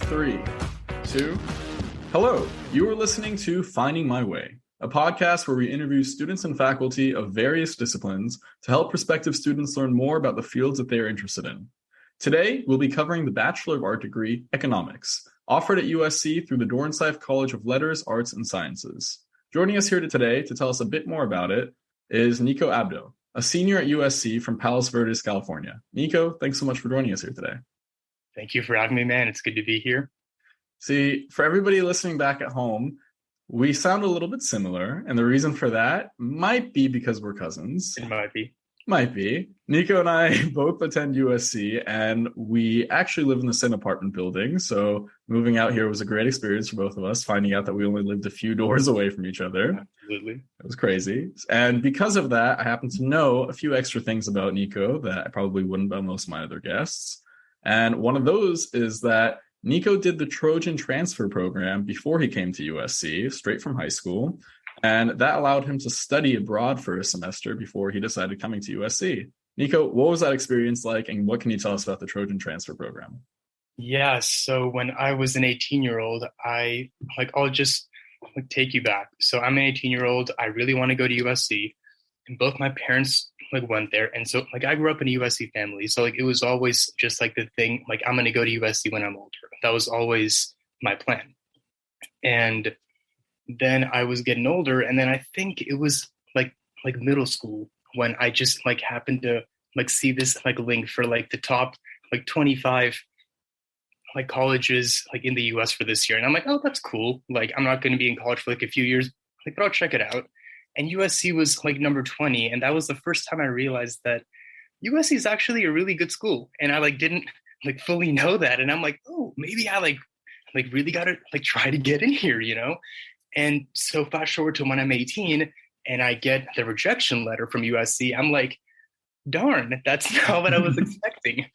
3, 2. Hello, you are listening to Finding My Way, a podcast where we interview students and faculty of various disciplines to help prospective students learn more about the fields that they are interested in. Today, we'll be covering the Bachelor of Art degree, Economics, offered at USC through the Dornsife College of Letters, Arts, and Sciences. Joining us here today to tell us a bit more about it is Nico Abdo, a senior at USC from Palos Verdes, California. Nico, thanks so much for joining us here today. Thank you for having me, man. It's good to be here. See, for everybody listening back at home, we sound a little bit similar, and the reason for that might be because we're cousins. It might be. Might be. Nico and I both attend USC, and we actually live in the same apartment building, so moving out here was a great experience for both of us, finding out that we only lived a few doors away from each other. Absolutely. It was crazy. And because of that, I happen to know a few extra things about Nico that I probably wouldn't about most of my other guests. And one of those is that Nico did the Trojan Transfer Program before he came to USC, straight from high school. And that allowed him to study abroad for a semester before he decided coming to USC. Nico, what was that experience like, and what can you tell us about the Trojan Transfer Program? Yeah, so when I was an 18-year-old, I'll just take you back. So I'm an 18-year-old. I really want to go to USC, and both my parents went there. And so I grew up in a USC family. So it was always just the thing, I'm going to go to USC when I'm older. That was always my plan. And then I was getting older, and then I think it was like middle school when I just happened to see this link for the top 25 colleges in the US for this year. And I'm like, oh, that's cool. I'm not going to be in college for a few years, but I'll check it out. And USC was number 20, and that was the first time I realized that USC is actually a really good school. And I didn't fully know that. And I'm like, oh, maybe I really got to try to get in here, you know? And so fast forward to when I'm 18 and I get the rejection letter from USC, I'm like, darn, that's not what I was expecting.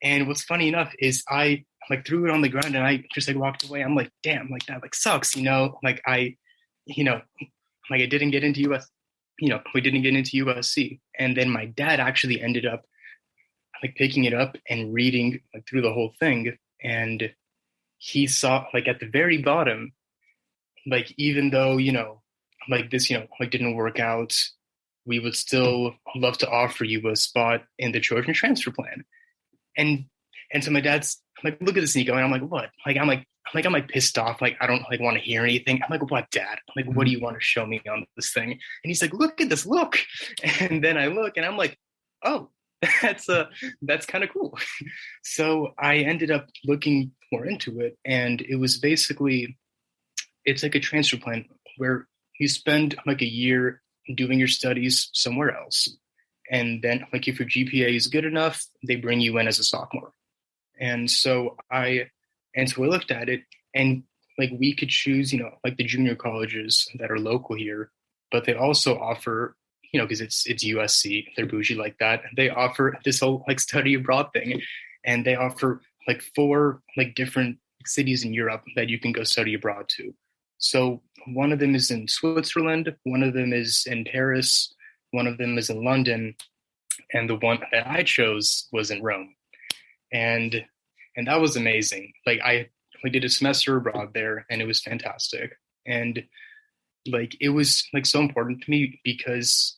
And what's funny enough is I threw it on the ground and I just walked away. I'm like, damn, that sucks, you know? I didn't get into we didn't get into USC. And then my dad actually ended up picking it up and reading through the whole thing. And he saw at the very bottom, even though, this, didn't work out, we would still love to offer you a spot in the Trojan Transfer Plan. And so my dad's look at this, Nico. And I'm like, what? I'm pissed off. I don't want to hear anything. I'm like, what, Dad? What do you want to show me on this thing? And he's like, look at this, look. And then I look and I'm like, oh, that's kind of cool. So I ended up looking more into it. And it was basically, it's a transfer plan where you spend a year doing your studies somewhere else. And then if your GPA is good enough, they bring you in as a sophomore. And so I looked at it, and we could choose, the junior colleges that are local here, but they also offer, because it's USC, they're bougie like that. They offer this whole study abroad thing, and they offer 4 different cities in Europe that you can go study abroad to. So one of them is in Switzerland, one of them is in Paris, one of them is in London, and the one that I chose was in Rome. And that was amazing. I did a semester abroad there, and it was fantastic. And it was so important to me because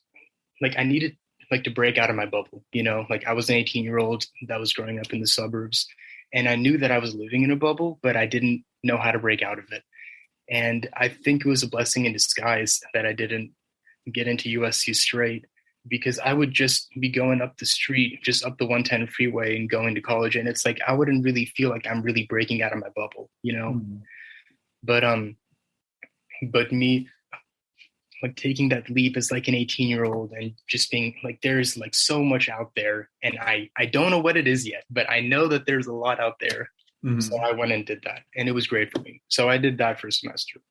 I needed to break out of my bubble, I was an 18-year-old that was growing up in the suburbs, and I knew that I was living in a bubble, but I didn't know how to break out of it. And I think it was a blessing in disguise that I didn't get into USC straight, because I would just be going up the street, just up the 110 freeway and going to college. And it's I wouldn't really feel like I'm really breaking out of my bubble, Mm-hmm. But me taking that leap as an 18-year-old and just being there's so much out there, and I don't know what it is yet, but I know that there's a lot out there. Mm-hmm. So I went and did that, and it was great for me. So I did that for a semester.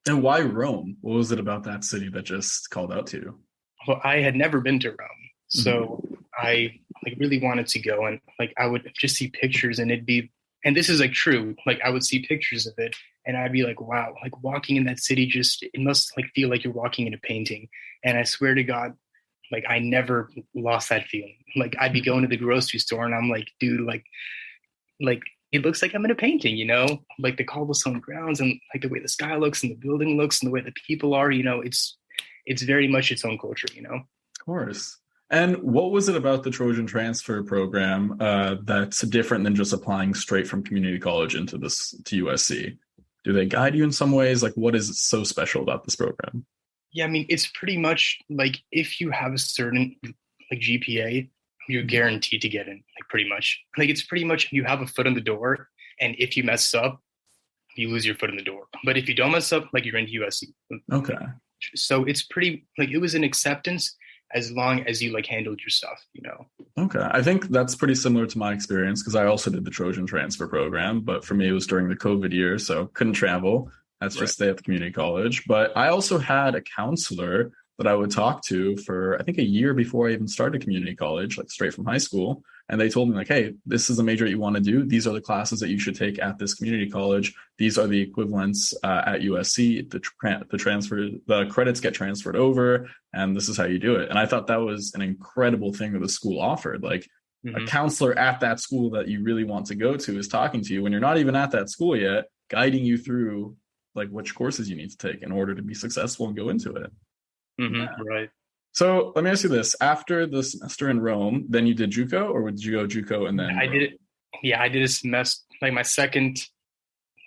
And why Rome? What was it about that city that just called out to you? Well, I had never been to Rome, so mm-hmm. I really wanted to go, and I would just see pictures, and it'd be, and this is true, I would see pictures of it, and I'd be wow, walking in that city, just, it must feel like you're walking in a painting. And I swear to God, I never lost that feeling. I'd be going to the grocery store, and I'm dude, it looks like I'm in a painting, like the cobblestone grounds and like the way the sky looks and the building looks and the way the people are, it's very much its own culture. Of course. And what was it about the Trojan Transfer Program that's different than just applying straight from community college to USC? Do they guide you in some ways? Like, what is so special about this program? Yeah, I mean, it's pretty much like if you have a certain like GPA, you're guaranteed to get in, like pretty much. Like it's pretty much you have a foot in the door, and if you mess up, you lose your foot in the door. But if you don't mess up, like you're into USC. Okay. So it's pretty like it was an acceptance as long as you like handled your stuff. Okay. I think that's pretty similar to my experience because I also did the Trojan Transfer Program, but for me it was during the COVID year, so couldn't travel. That's just stay at the community college. But I also had a counselor that I would talk to for, I think, a year before I even started community college, like straight from high school. And they told me like, hey, this is a major that you want to do. These are the classes that you should take at this community college. These are the equivalents at USC. The credits get transferred over, and this is how you do it. And I thought that was an incredible thing that the school offered. Like a counselor at that school that you really want to go to is talking to you when you're not even at that school yet, guiding you through like which courses you need to take in order to be successful and go into it. Yeah. Right. So let me ask you this. After the semester in Rome, then you did JUCO, or did you go JUCO and then I did it. Yeah, I did a semester, like my second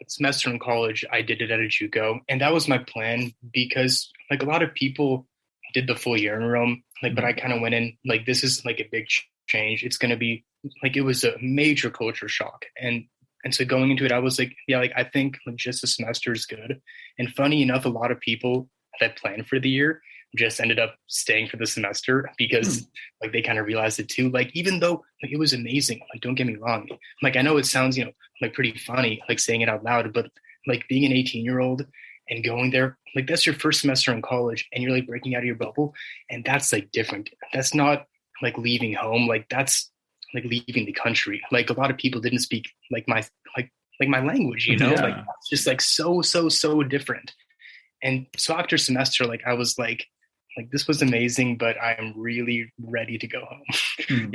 semester in college, I did it at a JUCO. And that was my plan because like a lot of people did the full year in Rome, like, but I kind of went in like, this is like a big change. It's going to be like, it was a major culture shock. And so going into it, I was like, yeah, like I think like just a semester is good. And funny enough, a lot of people that planned for the year just ended up staying for the semester because like they kind of realized it too. Like even though like it was amazing, like don't get me wrong. Like I know it sounds, like pretty funny, like saying it out loud, but like being an 18-year-old and going there, like that's your first semester in college and you're like breaking out of your bubble. And that's like different. That's not like leaving home. Like that's like leaving the country. Like a lot of people didn't speak like my language, Yeah. like it's just like so different. And so after semester, like I was like this was amazing, but I'm really ready to go home.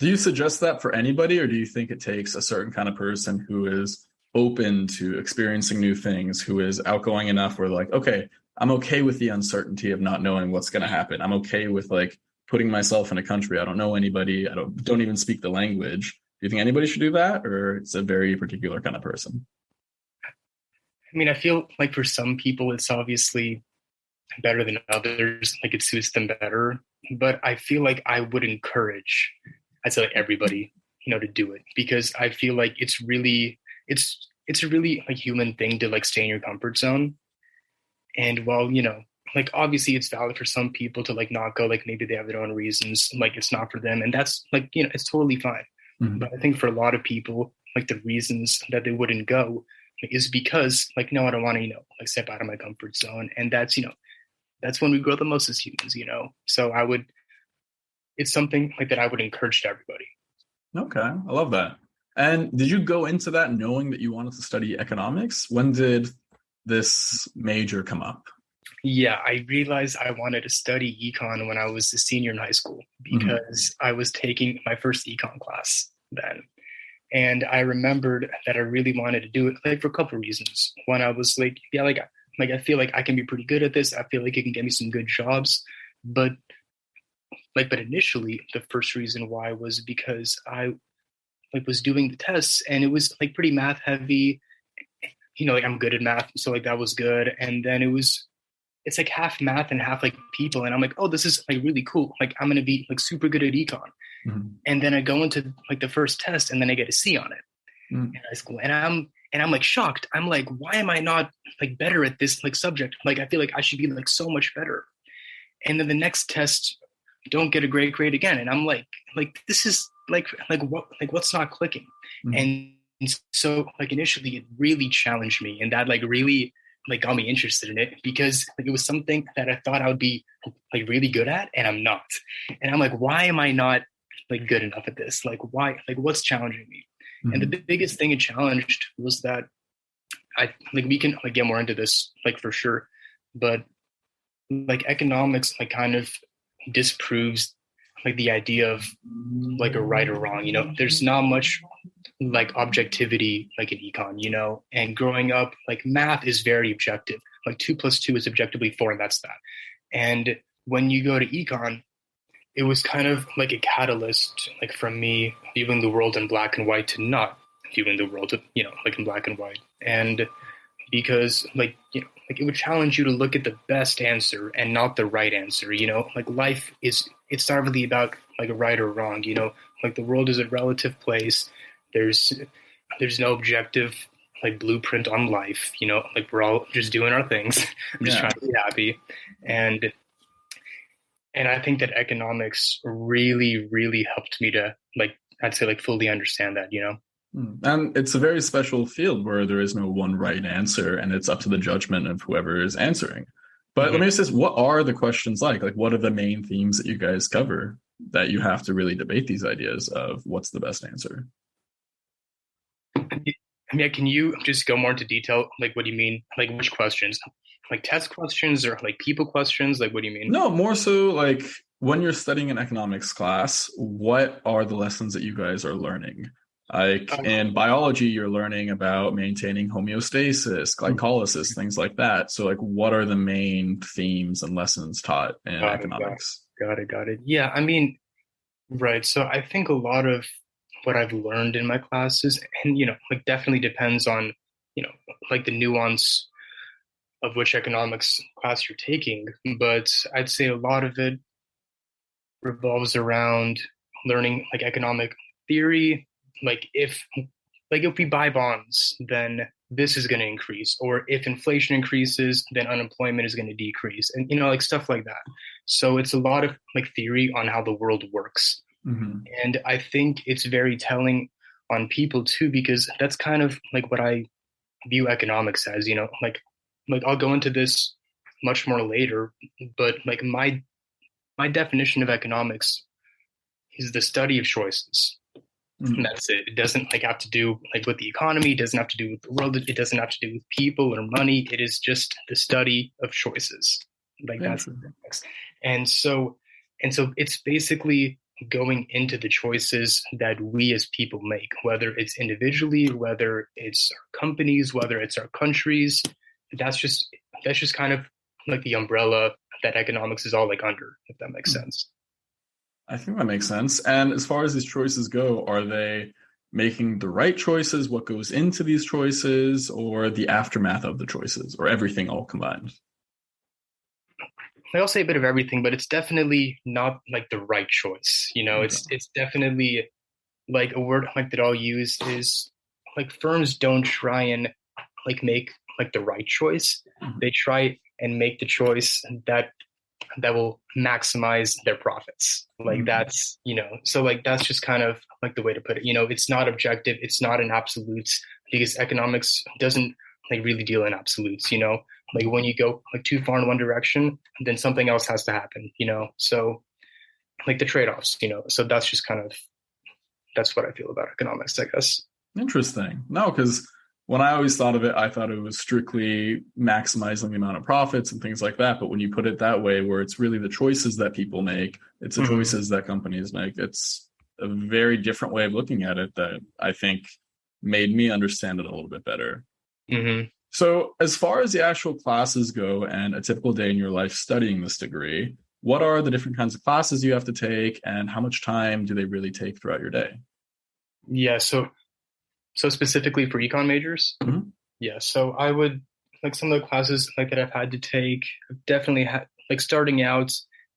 Do you suggest that for anybody, or do you think it takes a certain kind of person who is open to experiencing new things, who is outgoing enough where like, okay, I'm okay with the uncertainty of not knowing what's going to happen. I'm okay with like putting myself in a country I don't know anybody, I don't even speak the language. Do you think anybody should do that, or it's a very particular kind of person? I mean, I feel like for some people, it's obviously better than others. Like it suits them better. But I feel like I would encourage, I'd say like everybody, to do it because I feel like it's a really like human thing to like stay in your comfort zone. And while, like obviously it's valid for some people to like not go, like maybe they have their own reasons, like it's not for them. And that's like, it's totally fine. But I think for a lot of people, like the reasons that they wouldn't go is because like, no, I don't want to, like step out of my comfort zone. And that's, that's when we grow the most as humans, So it's something like that I would encourage to everybody. Okay. I love that. And did you go into that knowing that you wanted to study economics? When did this major come up? Yeah, I realized I wanted to study econ when I was a senior in high school because I was taking my first econ class then. And I remembered that I really wanted to do it like for a couple of reasons. One, I was like, yeah, like I feel like I can be pretty good at this. I feel like it can get me some good jobs. But initially the first reason why was because I like was doing the tests and it was like pretty math heavy. Like I'm good at math, so like that was good. And then it's like half math and half like people. And I'm like, oh, this is like really cool. Like I'm going to be like super good at econ. And then I go into like the first test and then I get a C on it in high school. And I'm like shocked. I'm like, why am I not like better at this like subject? Like, I feel like I should be like so much better. And then the next test, don't get a great grade again. And I'm like this is what's not clicking? And so like initially it really challenged me, and that like really like got me interested in it because like, it was something that I thought I would be like really good at, and I'm not. And I'm like, why am I not like good enough at this? Like why? Like what's challenging me? And the biggest thing it challenged was that I like we can like get more into this like for sure, but like economics like kind of disproves like the idea of like a right or wrong. There's not much like objectivity like in econ, and growing up, like math is very objective. Like 2 + 2 is objectively 4, and that's that. And when you go to econ, it was kind of like a catalyst, like from me viewing the world in black and white to not viewing the world, like in black and white. And because like it would challenge you to look at the best answer and not the right answer, like life it's not really about like a right or wrong, like the world is a relative place. There's no objective like blueprint on life, like we're all just doing our things. I'm just trying to be happy. And I think that economics really, really helped me to I'd say fully understand that, And it's a very special field where there is no one right answer, and it's up to the judgment of whoever is answering. But let me just ask, what are the questions like? Like, what are the main themes that you guys cover that you have to really debate these ideas of what's the best answer? I mean, can you just go more into detail? Like, what do you mean? Like, which questions? Like test questions or like people questions? Like, what do you mean? No, more so like when you're studying an economics class, what are the lessons that you guys are learning? Like in biology, you're learning about maintaining homeostasis, glycolysis, things like that. So like, what are the main themes and lessons taught in economics? Got it. Yeah, I mean, right. So I think a lot of what I've learned in my classes, and like definitely depends on, like the nuance of which economics class you're taking. But I'd say a lot of it revolves around learning like economic theory. Like if we buy bonds, then this is going to increase, or if inflation increases, then unemployment is going to decrease, and like stuff like that. So it's a lot of like theory on how the world works. And I think it's very telling on people too, because that's kind of like what I view economics as, like I'll go into this much more later, but like my definition of economics is the study of choices. And that's it. It doesn't like have to do like with the economy. It doesn't have to do with the world. It doesn't have to do with people or money. It is just the study of choices. Like that's and so it's basically going into the choices that we as people make, whether it's individually, whether it's our companies, whether it's our countries. That's just kind of like the umbrella that economics is all like under, if that makes sense. I think that makes sense. And as far as these choices go, are they making the right choices, what goes into these choices, or the aftermath of the choices, or everything all combined? I'll say a bit of everything, but it's definitely not like the right choice. It's definitely like a word like that I'll use is like firms don't try and like make like the right choice. They try and make the choice that will maximize their profits. Like that's, so like that's just kind of like the way to put it. It's not objective, it's not in absolutes, because economics doesn't like really deal in absolutes, like when you go like too far in one direction, then something else has to happen, so like the trade-offs, so that's just kind of, that's what I feel about economics, I guess. Interesting. No, because when I always thought of it, I thought it was strictly maximizing the amount of profits and things like that. But when you put it that way, where it's really the choices that people make, it's the choices that companies make, it's a very different way of looking at it that I think made me understand it a little bit better. So as far as the actual classes go and a typical day in your life studying this degree, what are the different kinds of classes you have to take, and how much time do they really take throughout your day? Yeah, so specifically for econ majors, yeah, so I would like some of the classes like that I've had to take, definitely had like starting out,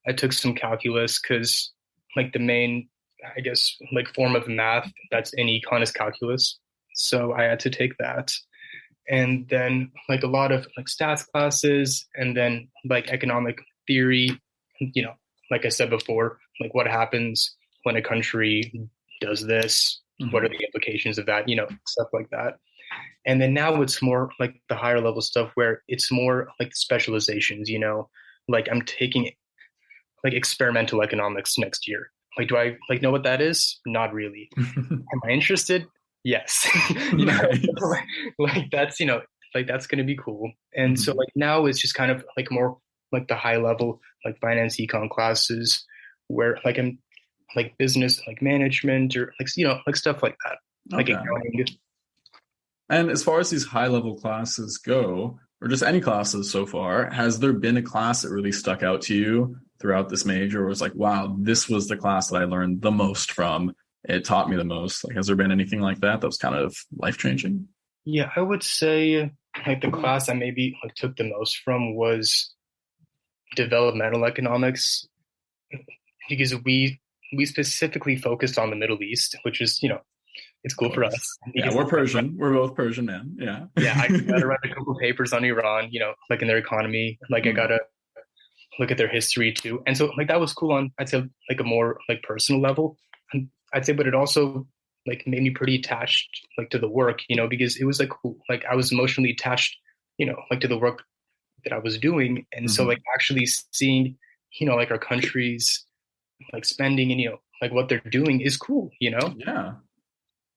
I took some calculus because like the main, I guess, like form of math that's in econ is calculus. So I had to take that. And then like a lot of like stats classes, and then like economic theory, like I said before, like what happens when a country does this, what are the implications of that, stuff like that. And then now it's more like the higher level stuff where it's more like specializations, like I'm taking like experimental economics next year. Like, do I like know what that is? Not really. Am I interested? Yes. Nice. Like that's, like that's going to be cool. And so like now it's just kind of like more like the high level, like finance econ classes where like I'm like business, like management, or like, like stuff like that. like Okay. accounting. And as far as these high level classes go, or just any classes so far, has there been a class that really stuck out to you throughout this major where it's like, wow, this was the class that I learned the most from? It taught me the most. Like, has there been anything like that was kind of life changing? Yeah, I would say like the class I maybe like took the most from was developmental economics because we specifically focused on the Middle East, which is, it's Of cool for course. us Yeah, because we're Persian. We're both Persian, man. Yeah. yeah, I gotta write a couple papers on Iran, like in their economy. Like I Mm, gotta look at their history too. And so like that was cool on I'd say like a more like personal level. And I'd say, but it also like made me pretty attached like to the work, because it was like cool. Like I was emotionally attached, like to the work that I was doing. And so mhm. like actually seeing, like our countries like spending and like what they're doing is cool. Yeah.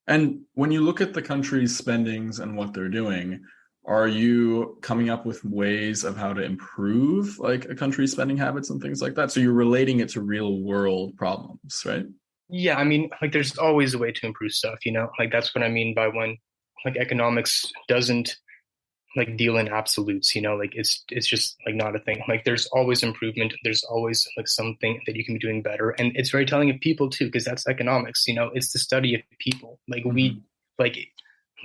And when you look at the country's spendings and what they're doing, are you coming up with ways of how to improve like a country's spending habits and things like that? So you're relating it to real world problems, right? Yeah, I mean, like there's always a way to improve stuff. Like that's what I mean by when like economics doesn't like deal in absolutes. Like it's just like not a thing. Like there's always improvement. There's always like something that you can be doing better. And it's very telling of people too, because that's economics. It's the study of people. Like we Hmm. like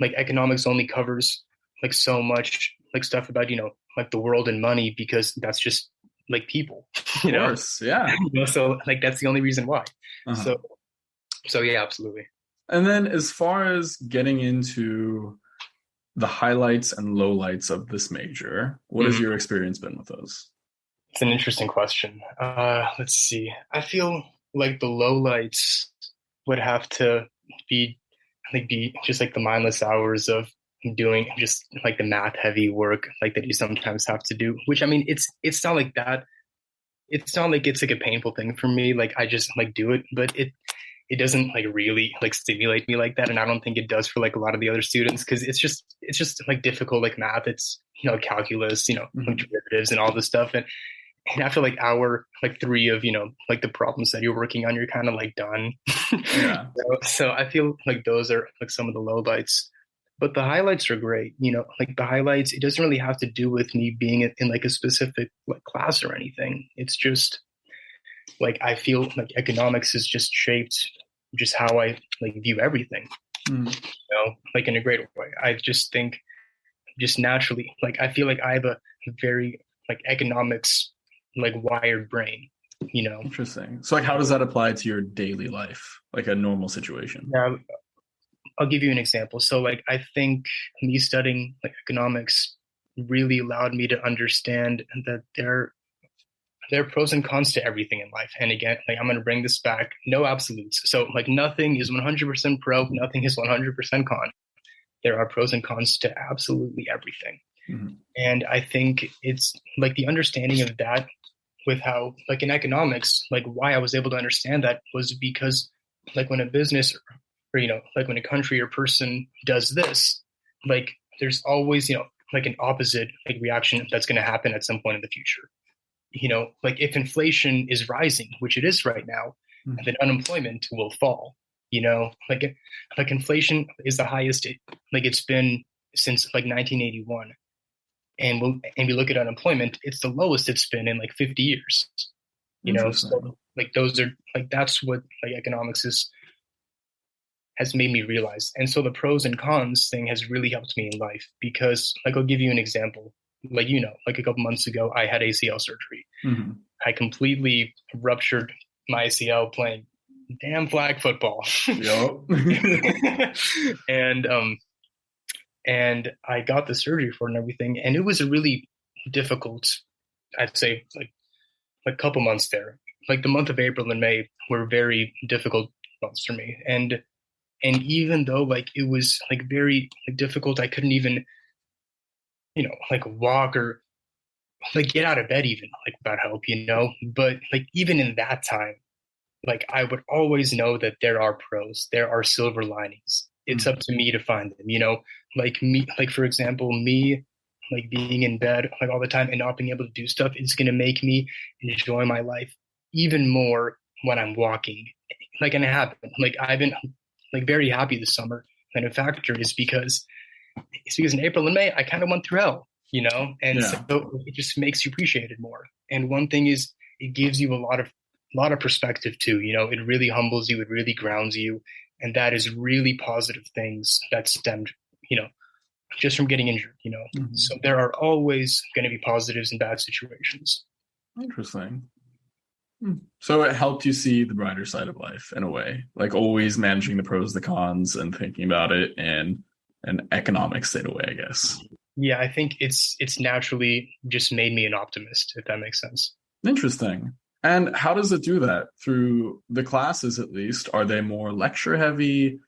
like economics only covers like so much like stuff about, like the world and money because that's just like people, Of you know. course, yeah. So like that's the only reason why. Uh-huh. So yeah, absolutely. And then as far as getting into the highlights and lowlights of this major, what has Mhm. your experience been with those? It's an interesting question. Let's see. I feel like the lowlights would have to be, I think, be just like the mindless hours of doing just like the math heavy work like that you sometimes have to do. Which I mean, it's not like that. It's not like it's like a painful thing for me. Like I just like do it, but it doesn't like really like stimulate me like that, and I don't think it does for like a lot of the other students because it's just like difficult like math. It's calculus, like Hmm. derivatives and all this stuff, and after like hour like three of like the problems that you're working on, you're kind of like done. Yeah. So I feel like those are like some of the lowlights, but the highlights are great. Like the highlights, it doesn't really have to do with me being in like a specific like class or anything. It's just like I feel like economics has just shaped just how I like view everything, Mm. like in a great way. I just think just naturally, like I feel like I have a very like economics like wired brain. Interesting. So like how does that apply to your daily life, like a normal situation? Now I'll give you an example. So like I think me studying like economics really allowed me to understand that there are pros and cons to everything in life. And again, like I'm going to bring this back, no absolutes. So like nothing is 100% pro, nothing is 100% con. There are pros and cons to absolutely everything. Hmm. And I think it's like the understanding of that with how like in economics, like why I was able to understand that was because like when a business or like when a country or person does this, like there's always, like an opposite like reaction that's going to happen at some point in the future. Like if inflation is rising, which it is right now, then unemployment will fall. Like inflation is the highest like it's been since like 1981, and we look at unemployment, it's the lowest it's been in like 50 years. Interesting. So like those are like that's what like economics is has made me realize. And so the pros and cons thing has really helped me in life because like I'll give you an example. Like like a couple months ago, I had ACL surgery. Hmm. I completely ruptured my ACL playing damn flag football. Yup. and and I got the surgery for it and everything. And it was a really difficult, I'd say, like a couple months there. Like the month of April and May were very difficult months for me. And even though like it was like very like, difficult, I couldn't even, like walk or like get out of bed even like without help. But like even in that time, like I would always know that there are pros, there are silver linings. It's up Mhm. to me to find them. Like me, like for example, me like being in bed like all the time and not being able to do stuff is going to make me enjoy my life even more when I'm walking. Like, and I have been like I've been like very happy this summer and a factor is because in April and May I kind of went through hell, and so it just makes you appreciate it more. And one thing is it gives you a lot of perspective too. It really humbles you, it really grounds you, and that is really positive things that stemmed, just from getting injured. Mm-hmm. So there are always going to be positives in bad situations. Interesting. So it helped you see the brighter side of life in a way, like always managing the pros, the cons, and thinking about it in an economic state of way, I guess. Yeah, I think it's naturally just made me an optimist, if that makes sense. Interesting. And how does it do that? Through the classes, at least, are they more lecture heavy,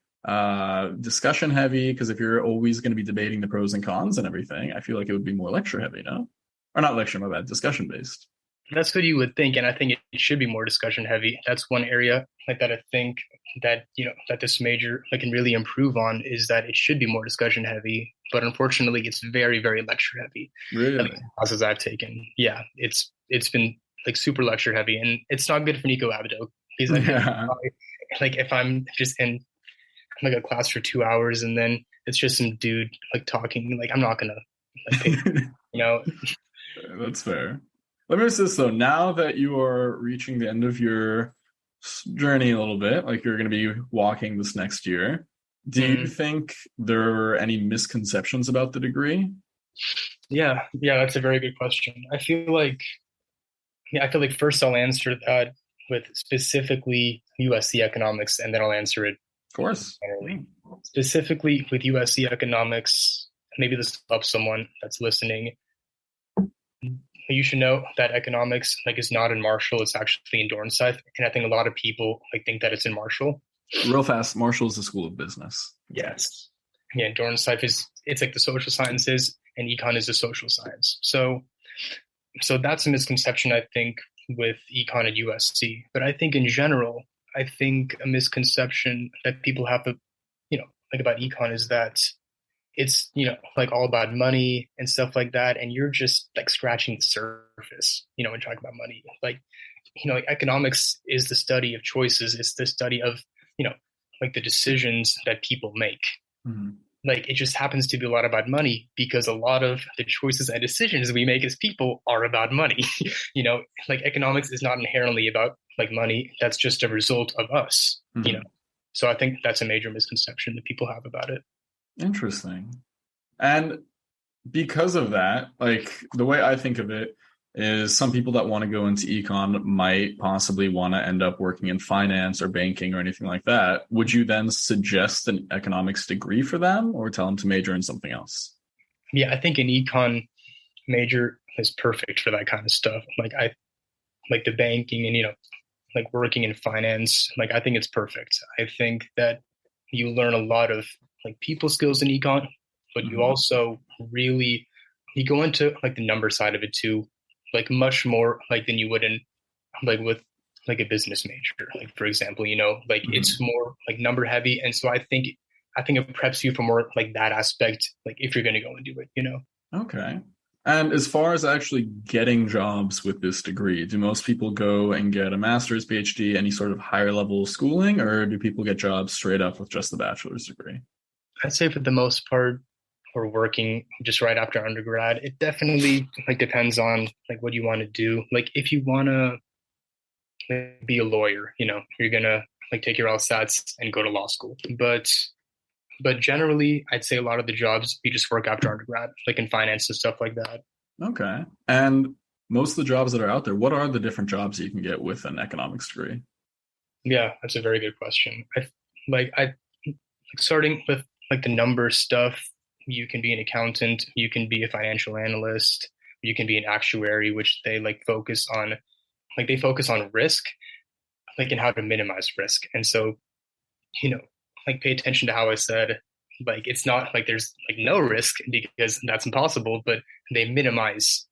discussion heavy? Because if you're always going to be debating the pros and cons and everything, I feel like it would be more lecture heavy, no? Or not lecture, my bad, discussion based. That's what you would think, and I think it should be more discussion heavy. That's one area like that I think that that this major can really improve on, is that it should be more discussion heavy. But unfortunately, it's very, very lecture heavy. Really? The classes I've taken, yeah, it's been super lecture heavy, and it's not good for Nico Abdo, because I think if I'm just in a class for 2 hours and then it's just some dude talking, I'm not gonna pay, That's fair. Let me ask this though. Now that you are reaching the end of your journey a little bit, you're going to be walking this next year, do you think there are any misconceptions about the degree? Yeah, that's a very good question. I feel like first I'll answer that with specifically USC economics, and then I'll answer it. Of course. Specifically with USC economics, maybe this will help someone that's listening. You should know that economics is not in Marshall; it's actually in Dornsife, and I think a lot of people think that it's in Marshall. Real fast, Marshall is the School of Business. Yes, yeah. Dornsife it's the social sciences, and econ is the social science. So that's a misconception, I think, with econ at USC. But I think in general, I think a misconception that people have about econ is that it's all about money and stuff like that, and you're just scratching the surface when talking about money. Economics is the study of choices. It's the study of the decisions that people make. Mm-hmm. It just happens to be a lot about money, because a lot of the choices and decisions we make as people are about money. Economics is not inherently about money. That's just a result of us. Mm-hmm. So I think that's a major misconception that people have about it. Interesting. And because of that, the way I think of it is some people that want to go into econ might possibly want to end up working in finance or banking or anything like that. Would you then suggest an economics degree for them, or tell them to major in something else? Yeah, I think an econ major is perfect for that kind of stuff. The banking and, working in finance, I think it's perfect. I think that you learn a lot of people skills in econ, but you also really, you go into the number side of it too, much more than you would in with a business major, for example, it's more number heavy. And so I think it preps you for more that aspect, if you're going to go and do it, Okay. And as far as actually getting jobs with this degree, do most people go and get a master's, PhD, any sort of higher level schooling, or do people get jobs straight up with just the bachelor's degree? I'd say for the most part, we're working just right after undergrad. It definitely depends on what you want to do. If you want to be a lawyer, you're gonna take your LSATs and go to law school. But generally, I'd say a lot of the jobs you just work after undergrad, in finance and stuff like that. Okay. And most of the jobs that are out there, what are the different jobs that you can get with an economics degree? Yeah, that's a very good question. I starting with the number stuff. You can be an accountant, you can be a financial analyst, you can be an actuary, which they focus on risk, and how to minimize risk. And so, pay attention to how I said, it's not there's no risk, because that's impossible, but they minimize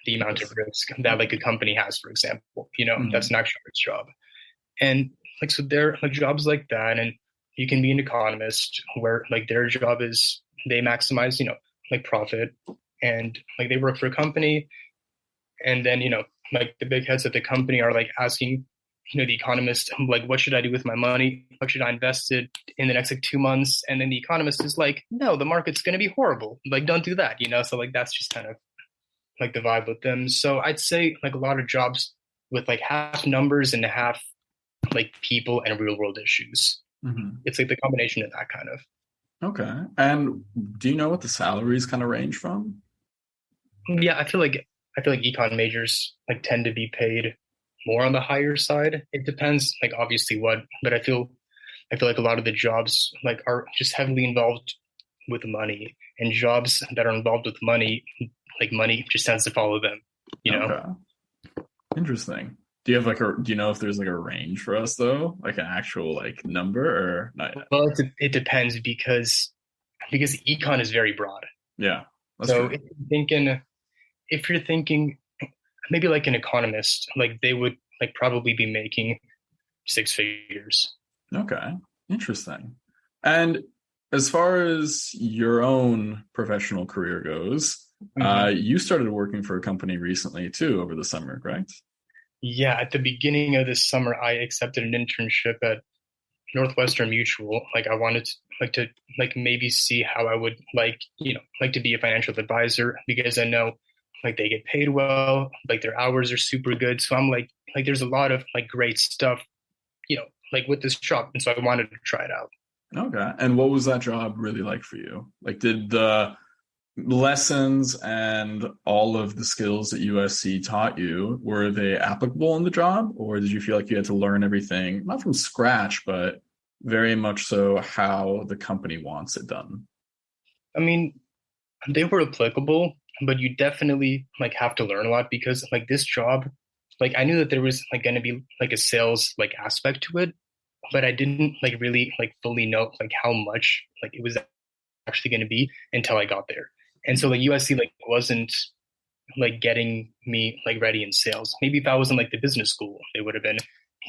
the amount of risk that a company has, for example. That's an actuary's job. And so there are jobs like that. And you can be an economist where their job is they maximize, profit, and they work for a company. And then, the big heads of the company are asking the economist, like, what should I do with my money? How should I invest it in the next like 2 months? And then the economist is like, no, the market's going to be horrible. Like, don't do that, So like, that's just kind of like the vibe with them. So I'd say like a lot of jobs with like half numbers and half like people and real world issues. Mm-hmm. It's like the combination of that kind of. Okay. And do you know what the salaries kind of range from? Yeah, I feel like econ majors like tend to be paid more on the higher side. It depends, like obviously what, but I feel like a lot of the jobs like are just heavily involved with money, and jobs that are involved with money, like money just tends to follow them. Okay. Interesting. Do you know if there's like a range for us though? Like an actual like number or not yet? Well, it depends because econ is very broad. Yeah, that's So true. if you're thinking maybe like an economist, like they would like probably be making six figures. Okay. Interesting. And as far as your own professional career goes, Mhm. you started working for a company recently too over the summer, correct? Yeah, at the beginning of this summer, I accepted an internship at Northwestern Mutual. Like I wanted to like maybe see how I would like to be a financial advisor because I know like they get paid well, like their hours are super good. So I'm like there's a lot of like great stuff, like with this job. And so I wanted to try it out. Okay. And what was that job really like for you? Like, did the lessons and all of the skills that USC taught you, were they applicable in the job, or did you feel like you had to learn everything, not from scratch, but very much so how the company wants it done? I mean, they were applicable, but you definitely like have to learn a lot because like this job, like I knew that there was like going to be like a sales like aspect to it, but I didn't like really like fully know like how much like it was actually going to be until I got there. And so like USC like wasn't like getting me like ready in sales. Maybe if I was in like the business school, they would have been,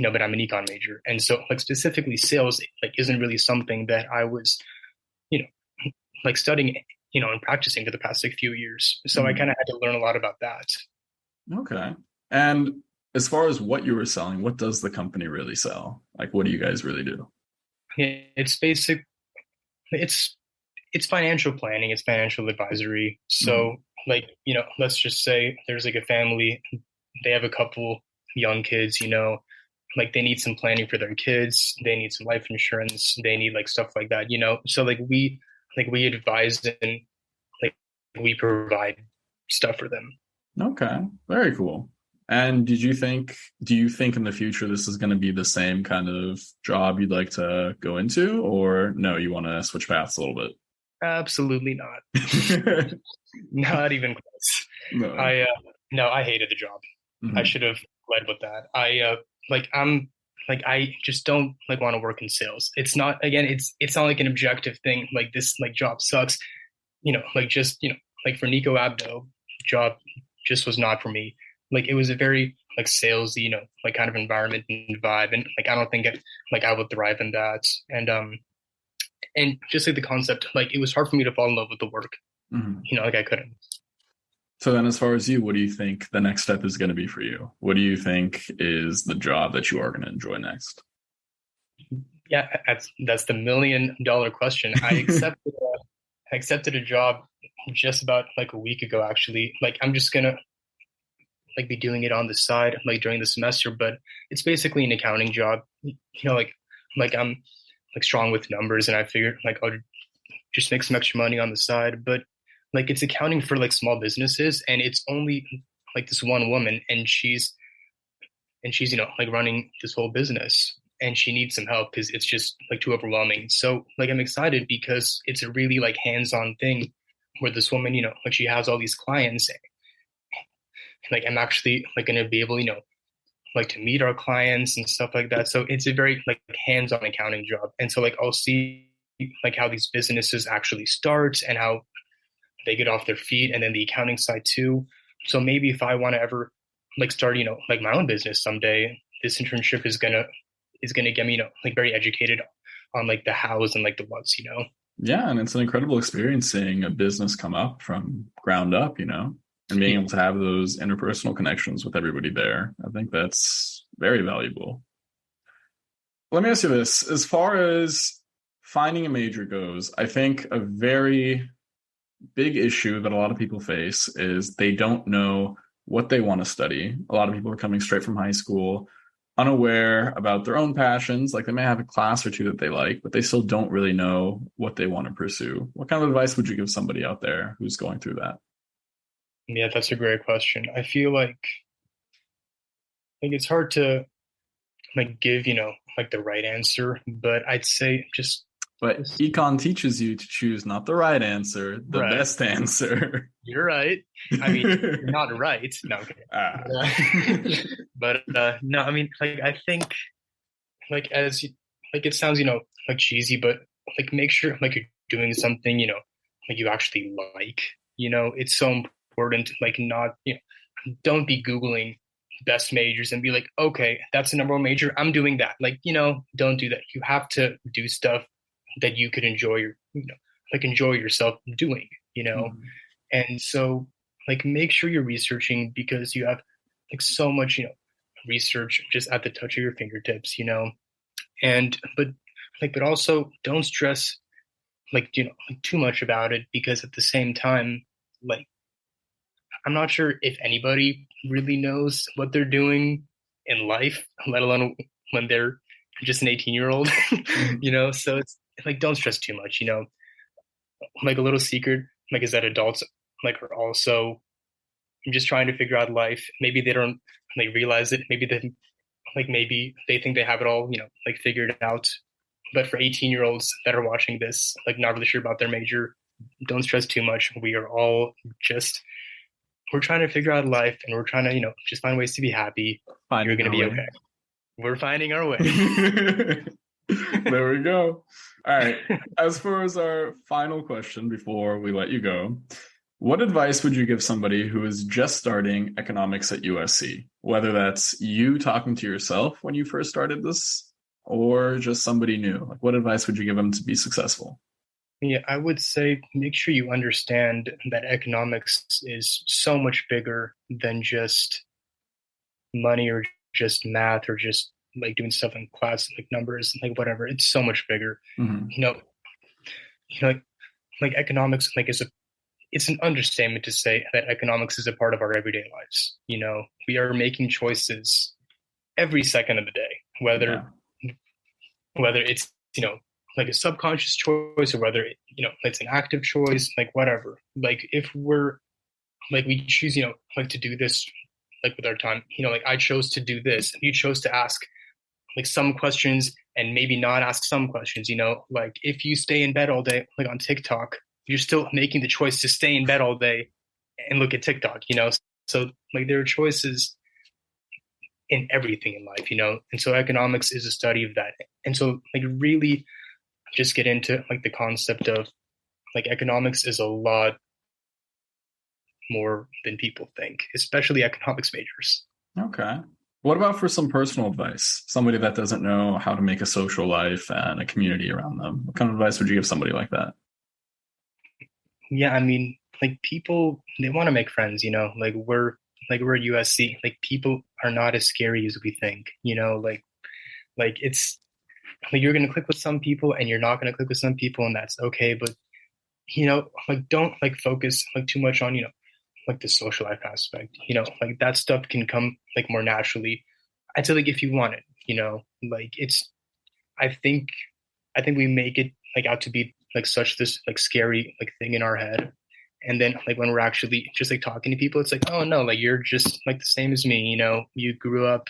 but I'm an econ major. And so like specifically sales like isn't really something that I was, you know, like studying, and practicing for the past like few years. So I kind Mhm. of had to learn a lot about that. Okay. And as far as what you were selling, what does the company really sell? Like, what do you guys really do? It's basic. It's it's financial planning. It's financial advisory. Mhm. So like let's just say there's like a family. They have a couple young kids. Like they need some planning for their kids. They need some life insurance. They need like stuff like that. So like we advise and like we provide stuff for them. Okay, very cool. And do you think in the future this is going to be the same kind of job you'd like to go into, or no, you want to switch paths a little Absolutely not. bit? Not even close. No. I no, I hated the job. I Mhm. should have led with that. I'm like I just don't like want to work in sales. It's not again, it's not like an objective thing. Like this like job sucks. Like just like for Nico Abdo, job just was not for me. Like it was a very like salesy, like kind of environment and vibe, and like I don't think like I would thrive in that. And just like the concept, like it was hard for me to fall in love with the work. Mhm. Like I couldn't. So then, as far as you, what do you think the next step is going to be for you? What do you think is the job that you are going to enjoy next? Yeah, that's the $1 million question. I accepted a job just about like a week ago, actually. Like I'm just gonna like be doing it on the side, like during the semester, but it's basically an accounting job. Like I'm like strong with numbers, and I figured like I'll just make some extra money on the side. But like it's accounting for like small businesses, and it's only like this one woman, and she's like running this whole business, and she needs some help because it's just like too overwhelming. So like I'm excited because it's a really like hands-on thing where this woman, like she has all these clients, like I'm actually like going to be able, like to meet our clients and stuff like that. So it's a very like hands-on accounting job. And so like I'll see like how these businesses actually start and how they get off their feet, and then the accounting side too. So maybe if I want to ever like start, like my own business someday, this internship is gonna get me, like very educated on like the hows and like the whats. Yeah, and it's an incredible experience seeing a business come up from ground up, and being able to have those interpersonal connections with everybody there. I think that's very valuable. let me ask you this. As far as finding a major goes, I think a very big issue that a lot of people face is they don't know what they want to study. A lot of people are coming straight from high school, unaware about their own passions. Like they may have a class or two that they like, but they still don't really know what they want to pursue. What kind of advice would you give somebody out there who's going through that? Yeah, that's a great question. I feel like it's hard to give, the right answer, but I'd say But econ teaches you to choose not the right answer, the right. best answer. You're right. I mean, you're not right. No, okay. But no, I mean, I think, as it sounds, cheesy, but make sure you're doing something, you actually like. It's so important. Not, don't be Googling best majors and be like, okay, that's the number one major, I'm doing that. Don't do that. You have to do stuff that you could enjoy enjoy yourself doing, Mm-hmm. And so make sure you're researching, because you have so much, research just at the touch of your fingertips, and but also don't stress too much about it, because at the same time, I'm not sure if anybody really knows what they're doing in life, let alone when they're just an 18-year-old, so it's don't stress too much, a little secret, is that adults are also just trying to figure out life. Maybe they don't realize it. Maybe they think they have it all, figured out. But for 18-year-olds that are watching this, not really sure about their major, don't stress too much. We are all we're trying to figure out life, and we're trying to, just find ways to be happy. You're going to be okay. We're finding our way. There we go. All right. As far as our final question before we let you go, what advice would you give somebody who is just starting economics at USC? Whether that's you talking to yourself when you first started this, or just somebody new. What advice would you give them to be successful? Yeah, I would say make sure you understand that economics is so much bigger than just money or just math or just doing stuff in class, numbers, whatever. It's so much bigger. Mm-hmm. Economics, it's an understatement to say that economics is a part of our everyday lives. We are making choices every second of the day, whether it's, a subconscious choice, or whether it's an active choice, whatever. If we're we choose, to do this, with our time, I chose to do this, and you chose to ask some questions and maybe not ask some questions, if you stay in bed all day, on TikTok, you're still making the choice to stay in bed all day and look at TikTok, so there are choices in everything in life, and so economics is a study of that. And so really just get into the concept of economics is a lot more than people think, especially economics majors. Okay. What about for some personal advice? Somebody that doesn't know how to make a social life and a community around them. What kind of advice would you give somebody like that? Yeah, I mean, people, they want to make friends, we're at USC, people are not as scary as we think, it's you're going to click with some people and you're not going to click with some people, and that's okay. But, don't focus too much on, the social life aspect, that stuff can come more naturally. I'd say if you want it, it's, I think we make it out to be such this scary thing in our head. And then when we're actually just talking to people, it's oh no, you're just the same as me, you grew up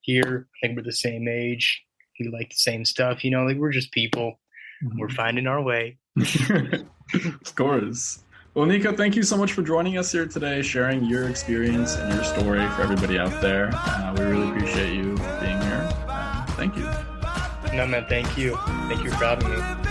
here, we're the same age, we like the same stuff, we're just people. Mm-hmm. We're finding our way. Of course. Well, Nico, thank you so much for joining us here today, sharing your experience and your story for everybody out there. We really appreciate you being here. Thank you. No, man, thank you. Thank you for having me.